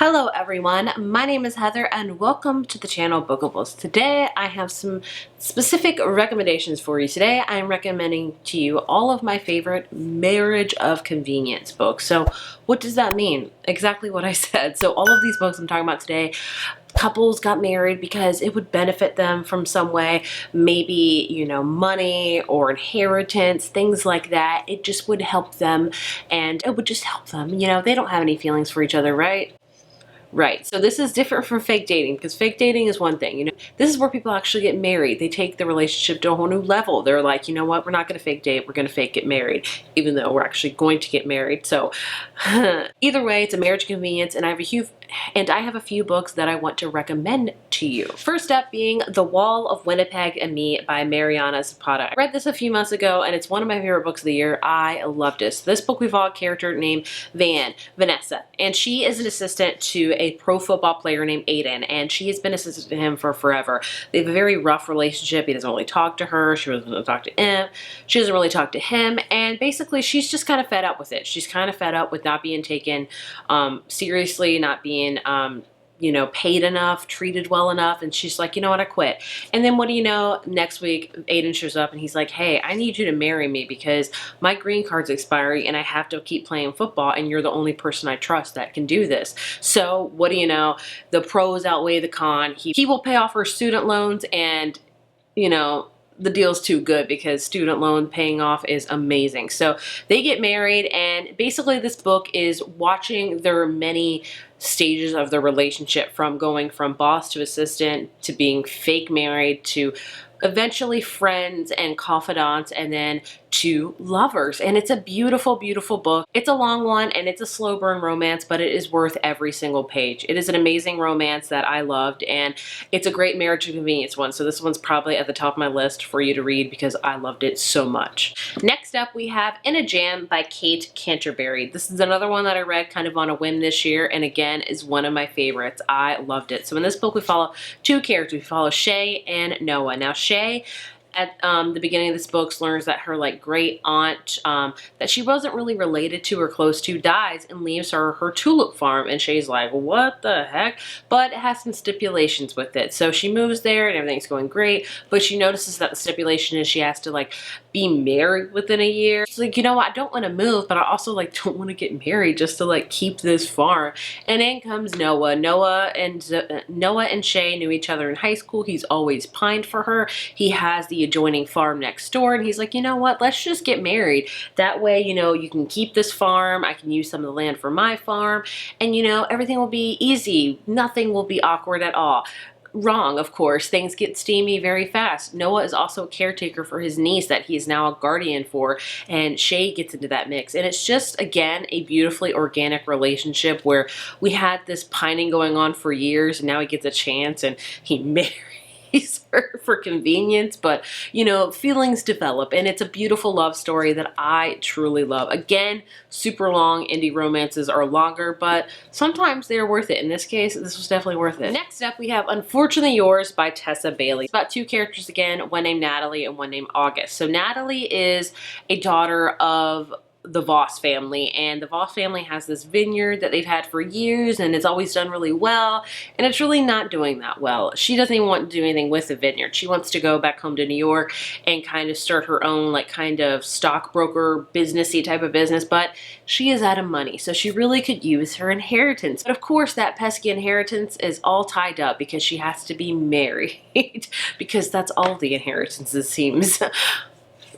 Hello everyone, my name is Heather and welcome to the channel Bookables. Today I have some specific recommendations for you. Today I'm recommending to you all of my favorite marriage of convenience books. So what does that mean? Exactly what I said. So all of these books I'm talking about today, couples got married because it would benefit them from some way, maybe, money or inheritance, things like that. It just would help them and it would just help them. They don't have any feelings for each other, right? Right. So this is different from fake dating because fake dating is one thing. This is where people actually get married. They take the relationship to a whole new level. They're like, you know what? We're not going to fake date. We're going to fake get married, even though we're actually going to get married. So either way, it's a marriage convenience, and I have a few books that I want to recommend to you. First up being The Wall of Winnipeg and Me by Mariana Zapata. I read this a few months ago, and it's one of my favorite books of the year. I loved this. This book we follow a character named Vanessa, and she is an assistant to a pro football player named Aiden, and she has been assistant to him for forever. They have a very rough relationship. He doesn't really talk to her. She doesn't really talk to him. She doesn't really talk to him, and basically she's just kind of fed up with it. She's kind of fed up with not being taken seriously, not being paid enough, treated well enough, and she's like, you know what, I quit. And then what do you know, next week Aiden shows up and he's like, hey, I need you to marry me because my green card's expiring and I have to keep playing football, and you're the only person I trust that can do this. So what do you know, the pros outweigh the con. He will pay off her student loans, and the deal's too good because student loan paying off is amazing. So they get married, and basically this book is watching their many stages of the relationship, from going from boss to assistant to being fake married to eventually friends and confidants, and then to lovers. And it's a beautiful, beautiful book. It's a long one and it's a slow burn romance, but it is worth every single page. It is an amazing romance that I loved, and it's a great marriage of convenience one. So this one's probably at the top of my list for you to read because I loved it so much. Next up, we have In a Jam by Kate Canterbury. This is another one that I read kind of on a whim this year, and again is one of my favorites. I loved it. So in this book, we follow two characters. We follow Shay and Noah. Now Shay, at the beginning of this book, learns that her great aunt that she wasn't really related to or close to dies and leaves her tulip farm, and Shay's like, what the heck? But it has some stipulations with it. So she moves there and everything's going great, but she notices that the stipulation is she has to be married within a year. She's like, you know what, I don't want to move, but I also don't want to get married just to keep this farm. And in comes Noah. Noah and Shay knew each other in high school. He's always pined for her. He has the adjoining farm next door, and he's like, you know what, let's just get married. That way, you can keep this farm, I can use some of the land for my farm, and everything will be easy. Nothing will be awkward at all. Wrong, of course. Things get steamy very fast. Noah is also a caretaker for his niece that he is now a guardian for, and Shay gets into that mix. And it's just, again, a beautifully organic relationship where we had this pining going on for years, and now he gets a chance and he marries her for convenience, but feelings develop, and it's a beautiful love story that I truly love. Again, super long. Indie romances are longer, but sometimes they're worth it. In this case, this was definitely worth it. Next up, we have Unfortunately Yours by Tessa Bailey. It's about two characters again, one named Natalie and one named August. So Natalie is a daughter of the Voss family, and the Voss family has this vineyard that they've had for years, and it's always done really well, and it's really not doing that well. She doesn't even want to do anything with the vineyard. She wants to go back home to New York and kind of start her own kind of stockbroker businessy type of business, but she is out of money, so she really could use her inheritance. But of course that pesky inheritance is all tied up because she has to be married because that's all the inheritances seems.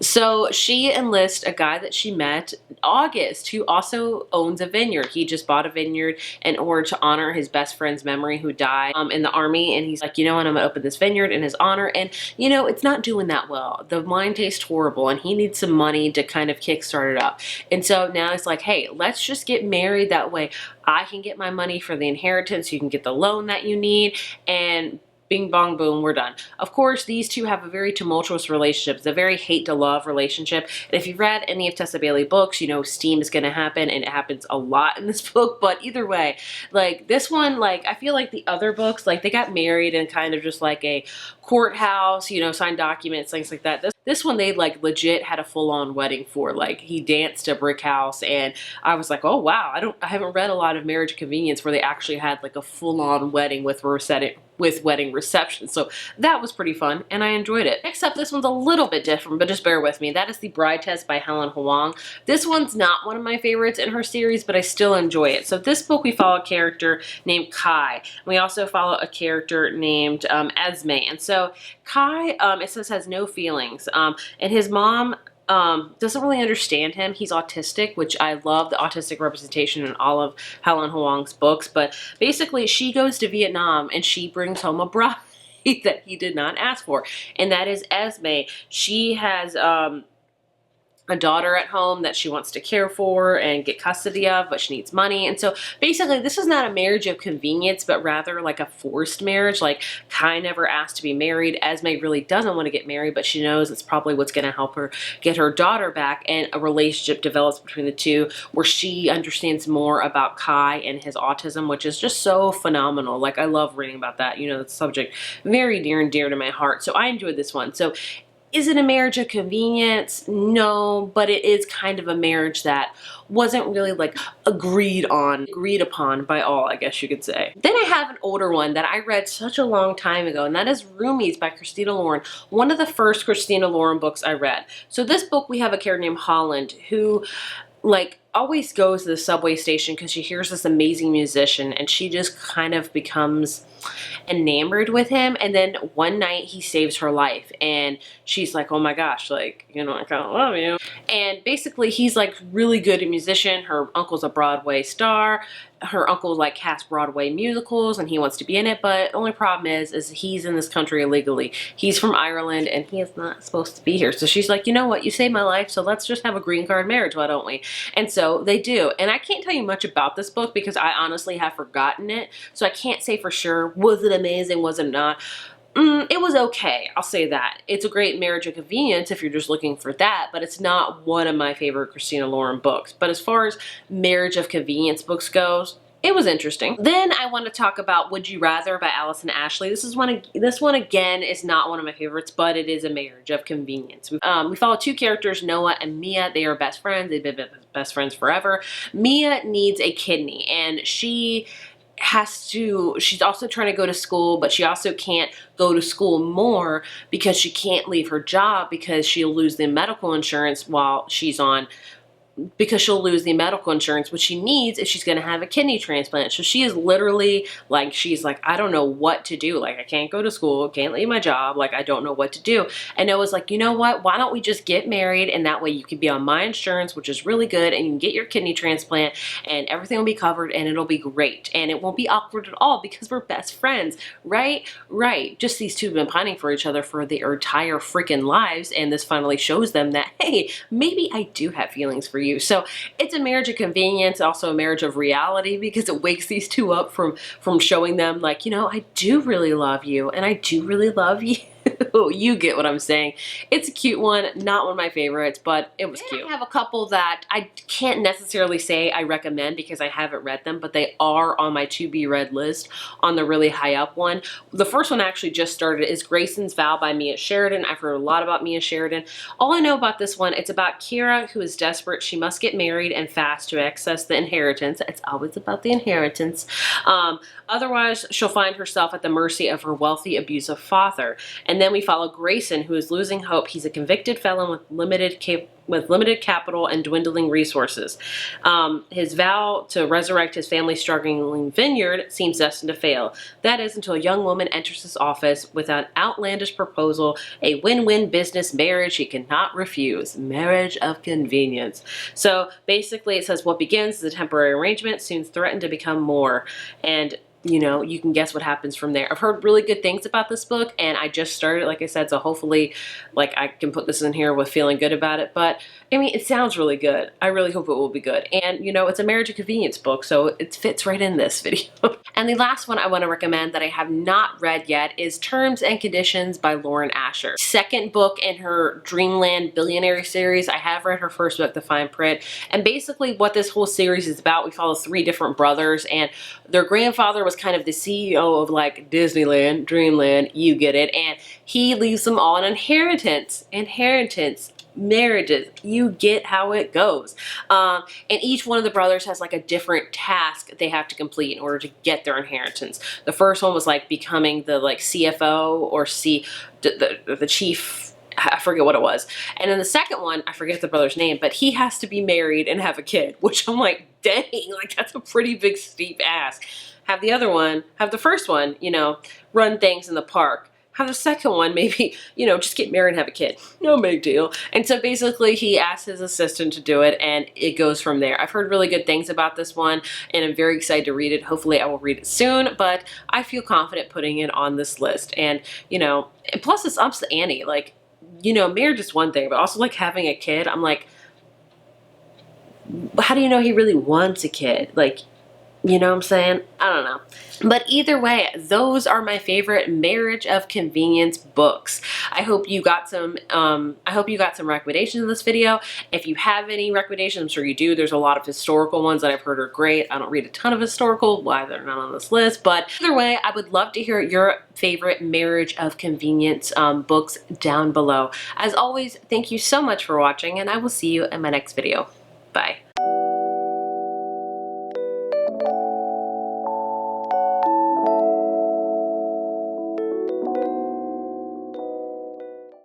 So she enlists a guy that she met, August, who also owns a vineyard. He just bought a vineyard in order to honor his best friend's memory who died in the army. And he's like, you know what, I'm gonna open this vineyard in his honor. And it's not doing that well. The wine tastes horrible, and he needs some money to kind of kickstart it up. And so now it's like, hey, let's just get married. That way I can get my money for the inheritance. You can get the loan that you need, and bing, bong, boom, we're done. Of course, these two have a very tumultuous relationship. It's a very hate to love relationship. And if you've read any of Tessa Bailey books, steam is going to happen, and it happens a lot in this book. But either way, this one, I feel like the other books, they got married in kind of just a courthouse, signed documents, things like that. This one, they like legit had a full-on wedding for. Like, he danced a brick house, and I was like, oh wow, I haven't read a lot of Marriage of Convenience where they actually had like a full-on wedding with wedding reception. So that was pretty fun, and I enjoyed it. Next up, this one's a little bit different, but just bear with me. That is The Bride Test by Helen Hoang. This one's not one of my favorites in her series, but I still enjoy it. So this book, we follow a character named Kai. We also follow a character named Esme. And so Kai, it says, has no feelings. And his mom doesn't really understand him. He's autistic, which I love the autistic representation in all of Helen Hoang's books. But basically, she goes to Vietnam and she brings home a bride that he did not ask for, and that is Esme. She has a daughter at home that she wants to care for and get custody of, but she needs money. And so basically, this is not a marriage of convenience, but rather like a forced marriage. Like, Kai never asked to be married. Esme really doesn't want to get married, but she knows it's probably what's going to help her get her daughter back. And a relationship develops between the two where she understands more about Kai and his autism, which is just so phenomenal. Like, I love reading about that. You know, the subject very near and dear to my heart. So I enjoyed this one. So is it a marriage of convenience? No, but it is kind of a marriage that wasn't really like agreed upon by all, I guess you could say. Then I have an older one that I read such a long time ago, and that is Roomies by Christina Lauren, one of the first Christina Lauren books I read. So this book, we have a character named Holland who like always goes to the subway station because she hears this amazing musician, and she just kind of becomes enamored with him. And then one night he saves her life, and she's like, oh my gosh, like, you know, I kind of love you. And basically, he's like really good at musician. Her uncle's a Broadway star. Her uncle like casts Broadway musicals, and he wants to be in it, but the only problem is he's in this country illegally. He's from Ireland, and he is not supposed to be here. So she's like, you know what, you saved my life, so let's just have a green card marriage, why don't we? And so they do. And I can't tell you much about this book because I honestly have forgotten it, so I can't say for sure, was it amazing, was it not? It was okay, I'll say that. It's a great marriage of convenience if you're just looking for that, but it's not one of my favorite Christina Lauren books. But as far as marriage of convenience books goes, it was interesting. Then I want to talk about Would You Rather by Allison Ashley. This one again is not one of my favorites, but it is a marriage of convenience. We follow two characters, Noah and Mia. They are best friends. They've been best friends forever. Mia needs a kidney, and she's also trying to go to school, but she also can't go to school more because she can't leave her job because she'll lose the medical insurance which she needs if she's going to have a kidney transplant. So she is literally like, she's like, I don't know what to do. Like, I can't go to school, can't leave my job. Like, I don't know what to do. And Noah's like, you know what? Why don't we just get married? And that way you can be on my insurance, which is really good. And you can get your kidney transplant and everything will be covered and it'll be great. And it won't be awkward at all because we're best friends, right? Right. Just these two have been pining for each other for their entire freaking lives. And this finally shows them that, hey, maybe I do have feelings for you. So it's a marriage of convenience, also a marriage of reality, because it wakes these two up from showing them like, you know, I do really love you and I do really love you. You get what I'm saying. It's a cute one, not one of my favorites, but it was cute. I have a couple that I can't necessarily say I recommend because I haven't read them, but they are on my to be read list on the really high up one. The first one actually just started is Grayson's Vow by Mia Sheridan. I've heard a lot about Mia Sheridan. All I know about this one, it's about Kira, who is desperate. She must get married and fast to access the inheritance. It's always about the inheritance. Otherwise, she'll find herself at the mercy of her wealthy, abusive father. And then we follow Grayson, who is losing hope. He's a convicted felon with limited capital and dwindling resources. His vow to resurrect his family's struggling vineyard seems destined to fail. That is until a young woman enters his office with an outlandish proposal, a win-win business marriage he cannot refuse. Marriage of convenience. So basically it says what begins as a temporary arrangement soon threatened to become more. And you know, you can guess what happens from there. I've heard really good things about this book, and I just started, like I said, so hopefully, like, I can put this in here with feeling good about it. But, I mean, it sounds really good. I really hope it will be good. And, you know, it's a marriage of convenience book, so it fits right in this video. And the last one I want to recommend that I have not read yet is Terms and Conditions by Lauren Asher. Second book in her Dreamland Billionaire series. I have read her first book, The Fine Print. And basically what this whole series is about, we follow three different brothers, and their grandfather was was kind of the CEO of like Disneyland, Dreamland, you get it, and he leaves them all an inheritance, marriages, you get how it goes. And each one of the brothers has like a different task they have to complete in order to get their inheritance. The first one was like becoming the like CFO or the chief, I forget what it was. And then the second one, I forget the brother's name, but he has to be married and have a kid, which I'm like, dang, like that's a pretty big steep ask. Have the first one, you know, run things in the park. Have the second one, maybe, you know, just get married and have a kid. No big deal. And so basically he asked his assistant to do it and it goes from there. I've heard really good things about this one and I'm very excited to read it. Hopefully I will read it soon, but I feel confident putting it on this list. And, you know, and plus this ups the ante. Like, you know, marriage is one thing, but also like having a kid, I'm like, how do you know he really wants a kid? Like, you know what I'm saying? I don't know. But either way, those are my favorite marriage of convenience books. I hope you got some recommendations in this video. If you have any recommendations, I'm sure you do. There's a lot of historical ones that I've heard are great. I don't read a ton of historical, why they're not on this list. But either way, I would love to hear your favorite marriage of convenience books down below. As always, thank you so much for watching and I will see you in my next video. Bye.